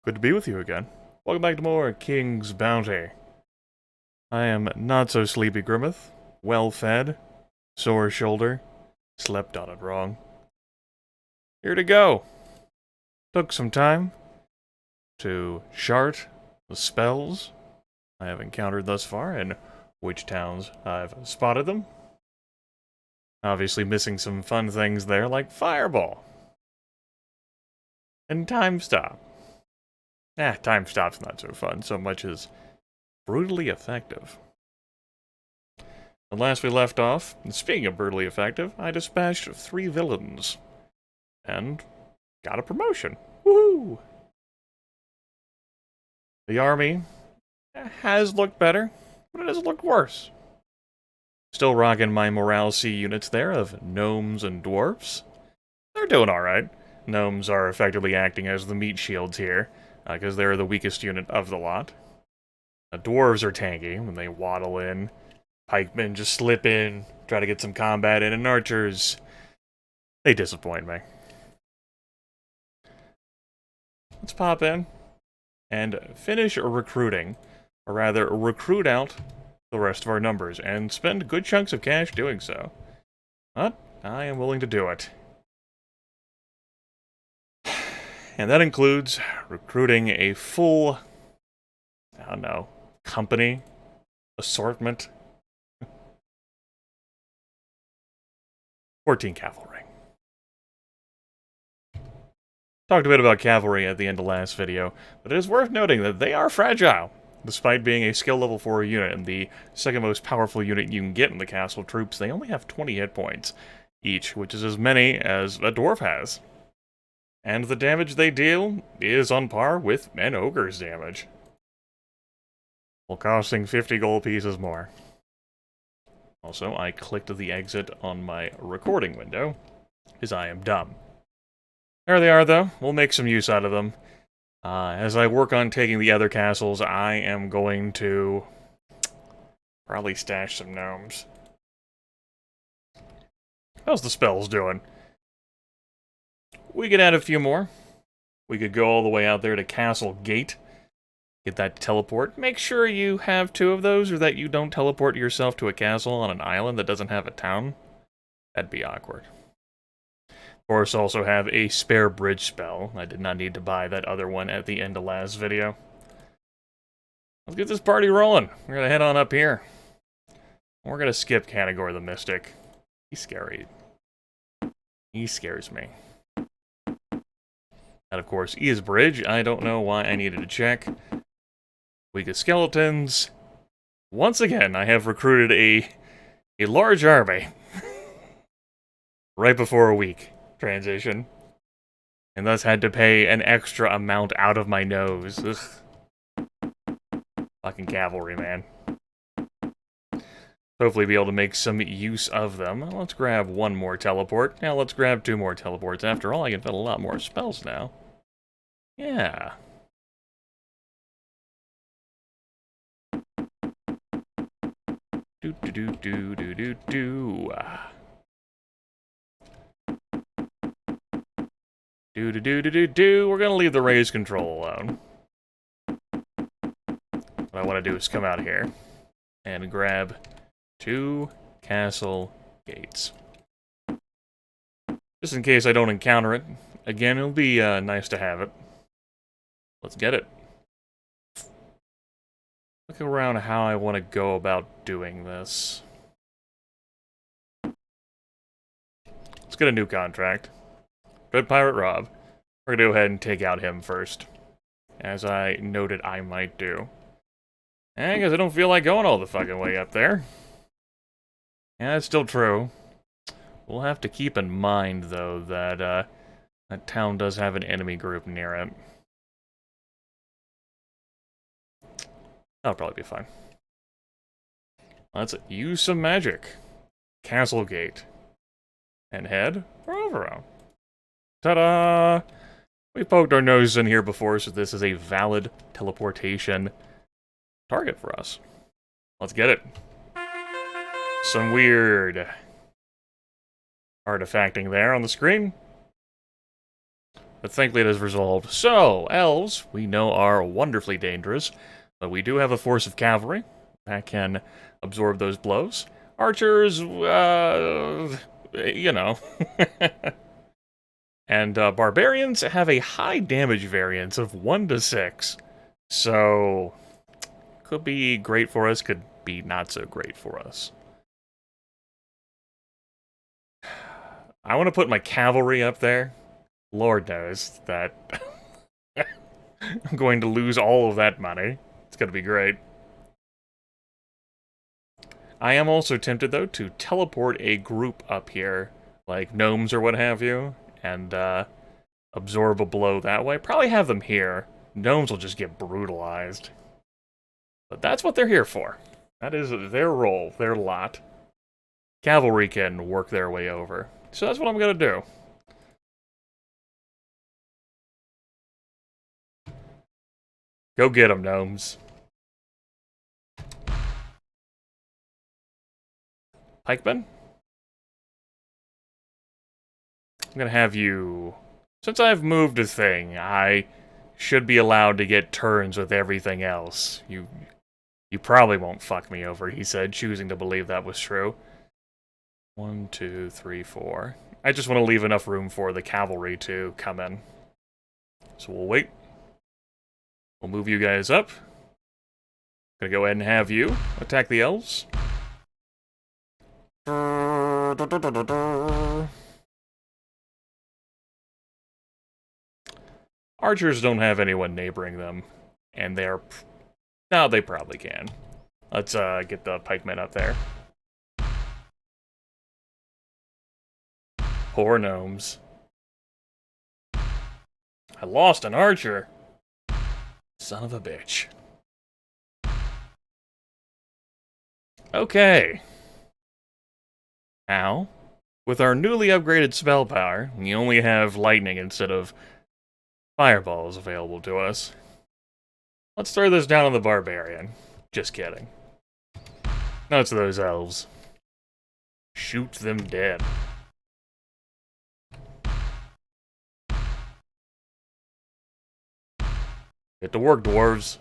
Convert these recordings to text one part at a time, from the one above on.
Good to be with you again. Welcome back to more King's Bounty. I am not so sleepy Grimith, well fed, sore shoulder, slept on it wrong. Here to go. Took some time to chart the spells I have encountered thus far and which towns I've spotted them. Obviously missing some fun things there like Fireball and Time Stop. Time Stop's not so fun so much as brutally effective. And last we left off, speaking of brutally effective, I dispatched 3 villains. And got a promotion. Woohoo! The army has looked better, but it has looked worse. Still rocking my Morale C units there of gnomes and dwarfs. They're doing alright. Gnomes are effectively acting as the meat shields here, because they're the weakest unit of the lot. Dwarves are tanky when they waddle in. Pikemen just slip in, try to get some combat in, and archers, they disappoint me. Let's pop in and finish recruiting, or rather recruit out the rest of our numbers, and spend good chunks of cash doing so. But I am willing to do it. And that includes recruiting a full, I don't know, company, assortment. 14 cavalry. Talked a bit about cavalry at the end of last video, but it is worth noting that they are fragile. Despite being a skill level 4 unit and the second most powerful unit you can get in the castle troops, they only have 20 hit points each, which is as many as a dwarf has. And the damage they deal is on par with an ogre's damage, while costing 50 gold pieces more. Also, I clicked the exit on my recording window, because I am dumb. There they are, though. We'll make some use out of them. As I work on taking the other castles, I am going to probably stash some gnomes. How's the spells doing? We could add a few more. We could go all the way out there to Castle Gate. Get that teleport. Make sure you have 2 of those, or that you don't teleport yourself to a castle on an island that doesn't have a town. That'd be awkward. Of course, also have a spare bridge spell. I did not need to buy that other one at the end of last video. Let's get this party rolling. We're gonna head on up here. We're gonna skip Canagor the Mystic. He's scary. He scares me. And of course, he is bridge. I don't know why I needed to check. Weak as skeletons. Once again, I have recruited a large army. Right before a week transition. And thus had to pay an extra amount out of my nose. Ugh. Fucking cavalry, man. Hopefully be able to make some use of them. Let's grab 1 more teleport. Now let's grab 2 more teleports. After all, I can fit a lot more spells now. Yeah. Do do do do do do do. Do do do do do do. We're gonna leave the raise control alone. What I want to do is come out here and grab 2 castle gates. Just in case I don't encounter it. Again, it'll be nice to have it. Let's get it. Look around how I want to go about doing this. Let's get a new contract. Good Pirate Rob. We're gonna go ahead and take out him first, as I noted I might do. And because I don't feel like going all the fucking way up there. Yeah, that's still true. We'll have to keep in mind, though, that that town does have an enemy group near it. That'll probably be fine. Let's use some magic. Castle Gate. And head for Overall. Ta-da! We poked our noses in here before, so this is a valid teleportation target for us. Let's get it. Some weird artifacting there on the screen. but thankfully it is resolved. So, elves, we know are wonderfully dangerous, but we do have a force of cavalry that can absorb those blows. Archers, you know. And barbarians have a high damage variance of 1 to 6. So, could be great for us, could be not so great for us. I want to put my cavalry up there. Lord knows that I'm going to lose all of that money. It's going to be great. I am also tempted, though, to teleport a group up here, like gnomes or what have you, and absorb a blow that way. Probably have them here. Gnomes will just get brutalized. But that's what they're here for. That is their role, their lot. Cavalry can work their way over. So that's what I'm going to do. Go get them, gnomes. Pikemen? I'm going to have you... Since I've moved a thing, I should be allowed to get turns with everything else. You probably won't fuck me over, he said, choosing to believe that was true. 1, 2, 3, 4. I just want to leave enough room for the cavalry to come in. So we'll wait. We'll move you guys up. Gonna go ahead and have you attack the elves. Archers don't have anyone neighboring them, and they're... No, they probably can. Let's get the pikemen up there. Poor gnomes. I lost an archer. Son of a bitch. Okay. Now, with our newly upgraded spell power, we only have lightning instead of fireballs available to us. Let's throw this down on the barbarian. Just kidding. No, it's those elves. Shoot them dead. Get to work, dwarves.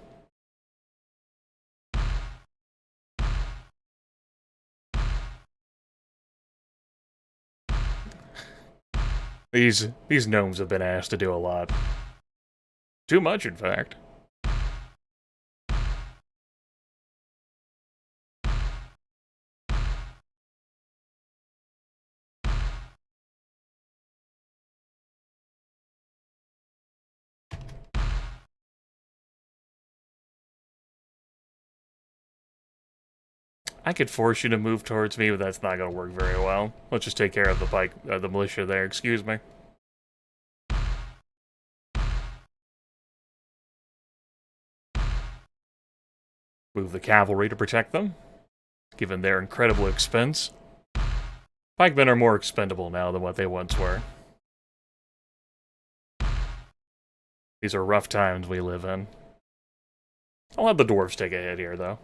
These gnomes have been asked to do a lot. Too much, in fact. I could force you to move towards me, but that's not going to work very well. Let's just take care of the militia there. Excuse me. Move the cavalry to protect them, given their incredible expense. Pikemen are more expendable now than what they once were. These are rough times we live in. I'll have the dwarves take a hit here, though.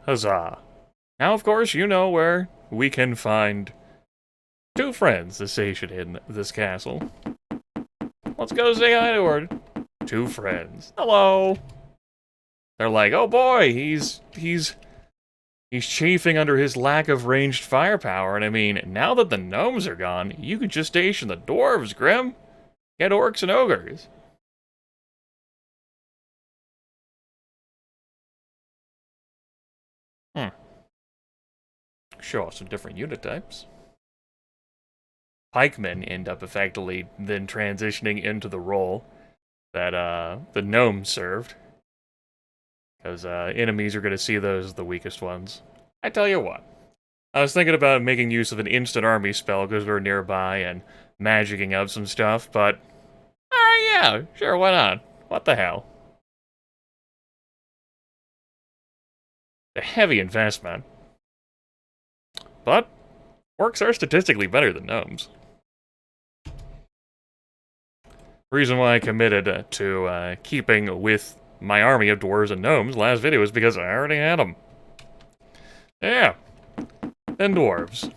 Huzzah. Now, of course, you know where we can find 2 friends stationed in this castle. Let's go say hi to our 2 friends. Hello! They're like, oh boy, he's chafing under his lack of ranged firepower, and I mean, now that the gnomes are gone, you could just station the dwarves, Grim. Get orcs and ogres. Show off some different unit types. Pikemen end up effectively then transitioning into the role that the gnomes served. Because enemies are going to see those as the weakest ones. I tell you what. I was thinking about making use of an instant army spell because we're nearby and magicking up some stuff, but... yeah, sure, why not? What the hell? A heavy investment. But orcs are statistically better than gnomes. The reason why I committed to keeping with my army of dwarves and gnomes last video is because I already had them. Yeah. Then dwarves.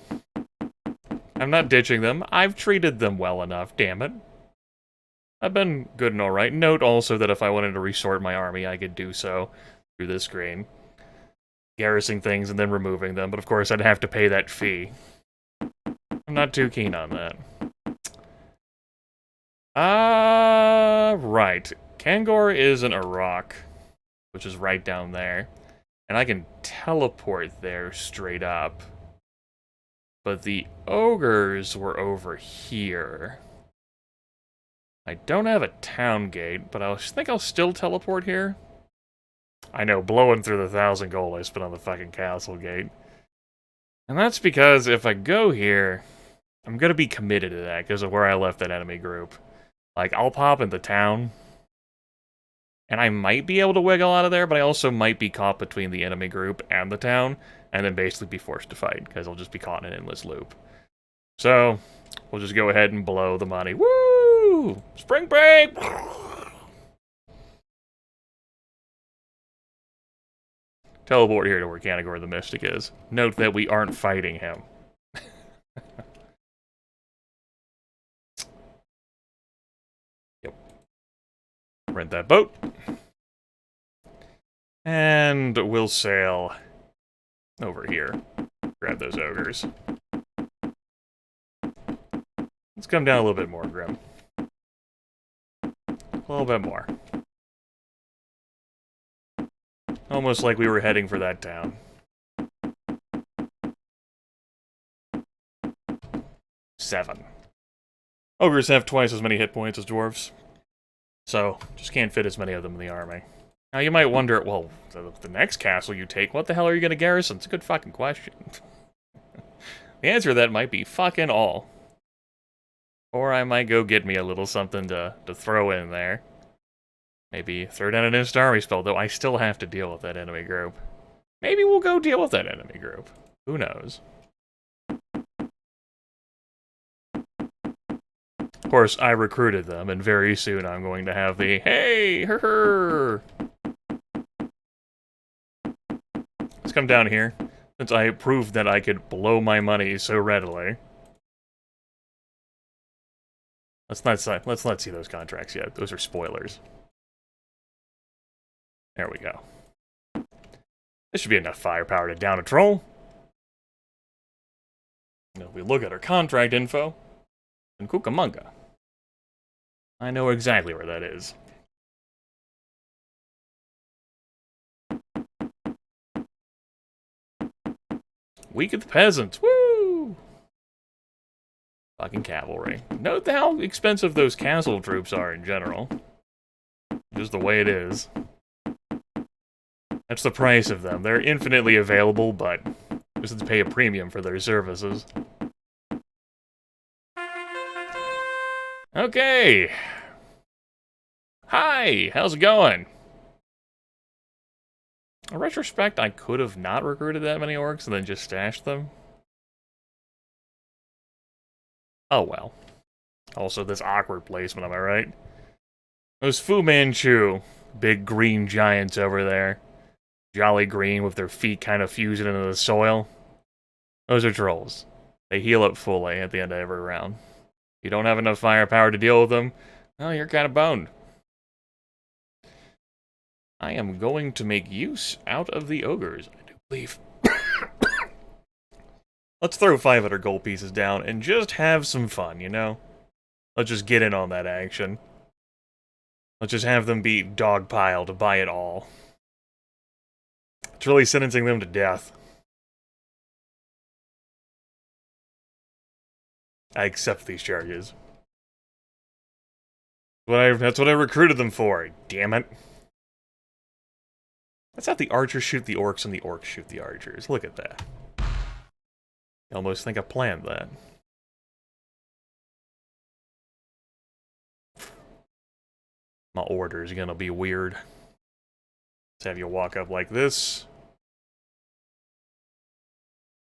I'm not ditching them. I've treated them well enough, damn it. I've been good and alright. Note also that if I wanted to resort my army, I could do so through this screen. Garrisoning things and then removing them, but of course I'd have to pay that fee. I'm not too keen on that. Right. Kangor is in Iraq, which is right down there. And I can teleport there straight up. But the ogres were over here. I don't have a town gate, but I think I'll still teleport here. I know, blowing through the 1,000 gold I spent on the fucking castle gate. And that's because if I go here, I'm gonna be committed to that because of where I left that enemy group. Like, I'll pop into town, and I might be able to wiggle out of there, but I also might be caught between the enemy group and the town, and then basically be forced to fight, because I'll just be caught in an endless loop. So, we'll just go ahead and blow the money. Woo! Spring break! Teleport here to where Kanagor the Mystic is. Note that we aren't fighting him. Yep. Rent that boat. And we'll sail over here. Grab those ogres. Let's come down a little bit more, Grim. A little bit more. Almost like we were heading for that town. Seven. Ogres have twice as many hit points as dwarves. So, just can't fit as many of them in the army. Now you might wonder, well, the next castle you take, what the hell are you going to garrison? It's a good fucking question. The answer to that might be fucking all. Or I might go get me a little something to throw in there. Maybe throw down an instant army spell, though I still have to deal with that enemy group. Maybe we'll go deal with that enemy group. Who knows? Of course, I recruited them, and very soon I'm going to have the, hey, her. Let's come down here, since I proved that I could blow my money so readily. Let's not see those contracts yet. Those are spoilers. There we go. This should be enough firepower to down a troll. Now, if we look at our contract info, in Cucamonga, I know exactly where that is. Week of the Peasants, woo! Fucking cavalry. Note how expensive those castle troops are in general. Just the way it is. That's the price of them. They're infinitely available, but we have to pay a premium for their services. Okay. Hi, how's it going? In retrospect, I could have not recruited that many orcs and then just stashed them. Oh well. Also, this awkward placement, am I right? Those Fu Manchu, big green giants over there. Jolly green with their feet kind of fusing into the soil. Those are trolls. They heal up fully at the end of every round. If you don't have enough firepower to deal with them, well, you're kind of boned. I am going to make use out of the ogres, I do believe. Let's throw 500 gold pieces down and just have some fun, you know? Let's just get in on that action. Let's just have them be dogpiled to buy it all. It's really sentencing them to death. I accept these charges. That's what I recruited them for, damn it. Let's have the archers shoot the orcs and the orcs shoot the archers. Look at that. I almost think I planned that. My order is gonna be weird. Let's have you walk up like this.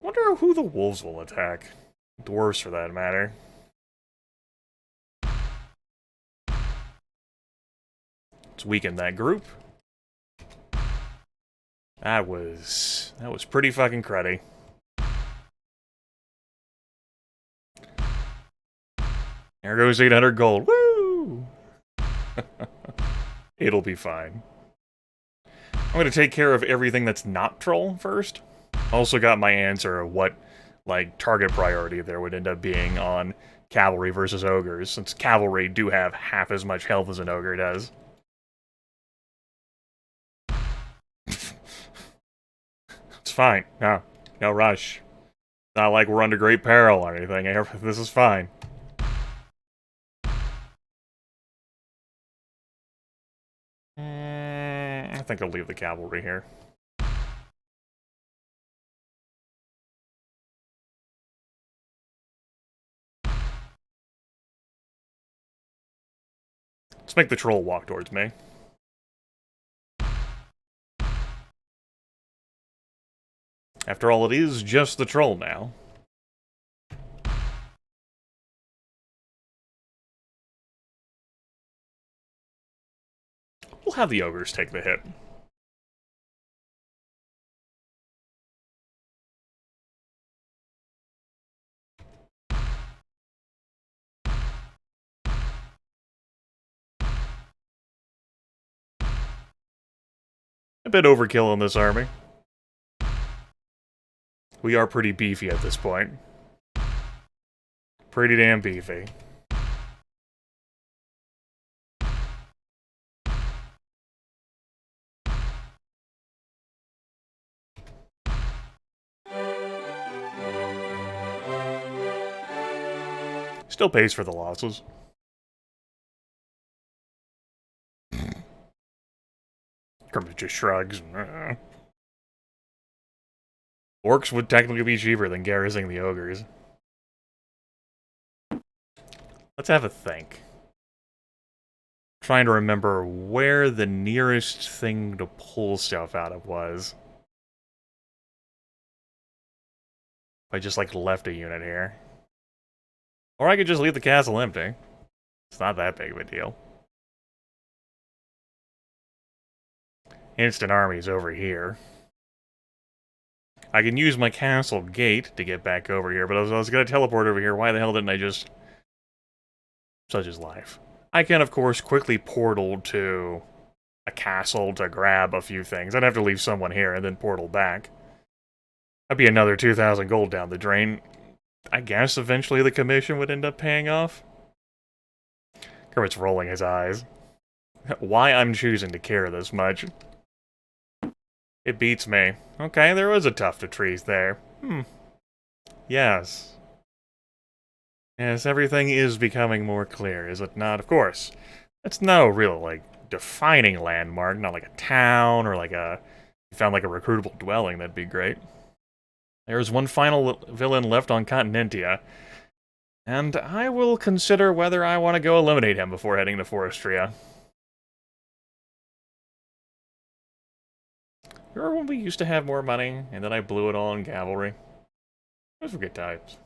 Wonder who the wolves will attack. Dwarves, for that matter. Let's weaken that group. That was pretty fucking cruddy. There goes 800 gold. Woo! It'll be fine. I'm gonna take care of everything that's not troll first. Also got my answer of what, like, target priority there would end up being on cavalry versus ogres, since cavalry do have half as much health as an ogre does. It's fine. No rush. Not like we're under great peril or anything. This is fine. I think I'll leave the cavalry here. Let's make the troll walk towards me. After all, it is just the troll now. We'll have the ogres take the hit. A bit overkill in this army. We are pretty beefy at this point. Pretty damn beefy. Still pays for the losses. Grimith just shrugs. Orcs would technically be cheaper than garrisoning the ogres. Let's have a think. Trying to remember where the nearest thing to pull stuff out of was. If I just, like, left a unit here. Or I could just leave the castle empty. It's not that big of a deal. Instant armies over here. I can use my castle gate to get back over here, but I was going to teleport over here. Why the hell didn't I just... Such is life. I can, of course, quickly portal to a castle to grab a few things. I'd have to leave someone here and then portal back. That'd be another 2,000 gold down the drain. I guess eventually the commission would end up paying off. Grimith's rolling his eyes. Why I'm choosing to care this much. It beats me. Okay, there was a tuft of trees there. Yes. Yes, everything is becoming more clear, is it not? Of course. It's no real, like, defining landmark, not like a town or like a... If you found like a recruitable dwelling, that'd be great. There's one final villain left on Continentia, and I will consider whether I want to go eliminate him before heading to Forestria. Remember when we used to have more money, and then I blew it all on cavalry? Those were good times.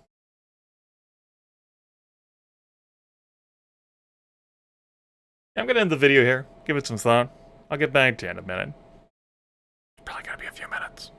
I'm gonna end the video here. Give it some thought. I'll get back to you in a minute. Probably gonna be a few minutes.